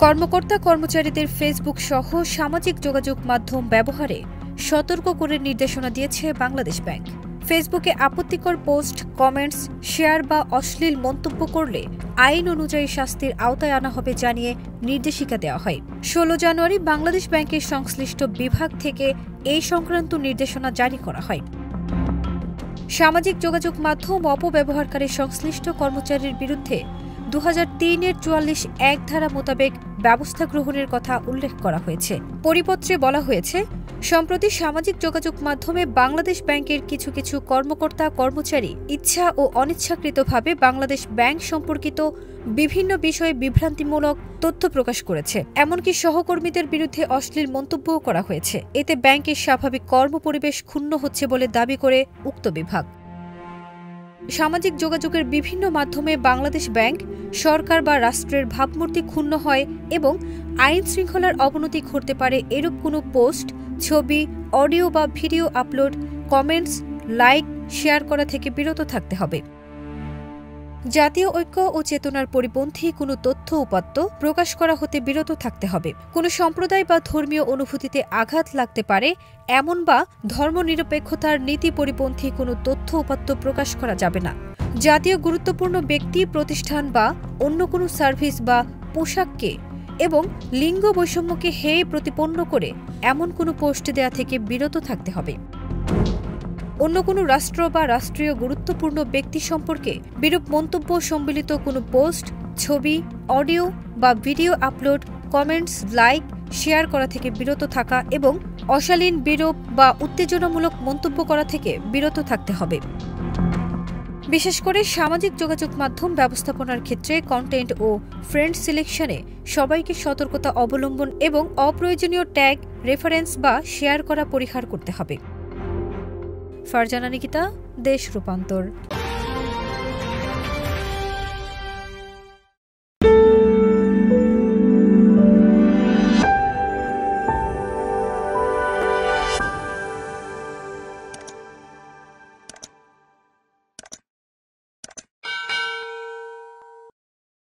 কর্মকর্তা কর্মচারীদের ফেসবুক সহ সামাজিক যোগাযোগ মাধ্যম ব্যবহারে সতর্ক করে নির্দেশনা দিয়েছে বাংলাদেশ ব্যাংক। ফেসবুকে আপত্তিকর পোস্ট, কমেন্টস, শেয়ার বা অশ্লীল মন্তব্য করলে আইন অনুযায়ী শাস্তির আওতায় আনা হবে জানিয়ে নির্দেশিকা দেওয়া হয়। 16 জানুয়ারি বাংলাদেশ ব্যাংকের সংশ্লিষ্ট বিভাগ থেকে এই সংক্রান্ত নির্দেশনা জারি করা হয়। সামাজিক যোগাযোগ মাধ্যম অপব্যবহারকারী সংশ্লিষ্ট কর্মচারীর বিরুদ্ধে 2003-এর 44(1) ধারা মোতাবেক ব্যবস্থা গ্রহণের কথা উল্লেখ করা হয়েছে। পরিপত্রে বলা হয়েছে, সম্প্রতি সামাজিক যোগাযোগ মাধ্যমে বাংলাদেশ ব্যাংকের কিছু কিছু কর্মকর্তা কর্মচারী ইচ্ছা ও অনিচ্ছাকৃতভাবে বাংলাদেশ ব্যাংক সম্পর্কিত বিভিন্ন বিষয়ে বিভ্রান্তিমূলক তথ্য প্রকাশ করেছে। এমনকি সহকর্মীদের বিরুদ্ধে অশ্লীল মন্তব্যও করা হয়েছে। এতে ব্যাংকের স্বাভাবিক কর্মপরিবেশ ক্ষুণ্ণ হচ্ছে বলে দাবি করে উক্ত বিভাগ। সামাজিক যোগাযোগের বিভিন্ন মাধ্যমে বাংলাদেশ ব্যাংক, সরকার বা রাষ্ট্রের ভাবমূর্তি ক্ষুণ্ণ হয় এবং আইন শৃঙ্খলার অবনতি ঘটতে পারে এরূপ কোনো পোস্ট, ছবি, অডিও বা video upload, comments, like, share করা থেকে বিরত থাকতে হবে। জাতীয় ঐক্য ও চেতনার পরিপন্থী কোনো তথ্য উপাত্ত প্রকাশ করা হতে বিরত থাকতে হবে। কোনো সম্প্রদায় বা ধর্মীয় অনুভূতিতে আঘাত লাগতে পারে এমন বা ধর্মনিরপেক্ষতার নীতি পরিপন্থী কোনো তথ্য উপাত্ত প্রকাশ করা যাবে না। জাতীয় গুরুত্বপূর্ণ ব্যক্তি, প্রতিষ্ঠান বা অন্য কোনো সার্ভিস বা পোশাককে এবং লিঙ্গ বৈষম্যকে হেয় প্রতিপন্ন করে এমন কোনো পোস্ট দেয়া থেকে বিরত থাকতে হবে। অন্য কোনো রাষ্ট্র বা রাষ্ট্রীয় গুরুত্বপূর্ণ ব্যক্তি সম্পর্কে বিরূপ মন্তব্য সম্বলিত কোনো পোস্ট, ছবি, অডিও বা video upload, comments, like, share করা থেকে বিরত থাকা এবং অশালীন, বিরূপ বা উত্তেজনামূলক মন্তব্য করা থেকে বিরত থাকতে হবে। বিশেষ করে সামাজিক যোগাযোগ মাধ্যম ব্যবস্থাপনার ক্ষেত্রে কন্টেন্ট ও ফ্রেন্ড সিলেকশনে সবাইকে সতর্কতা অবলম্বন এবং অপ্রয়োজনীয় ট্যাগ, রেফারেন্স বা শেয়ার করা পরিহার করতে হবে। ফারজানা নিকিতা, দেশ রূপান্তর।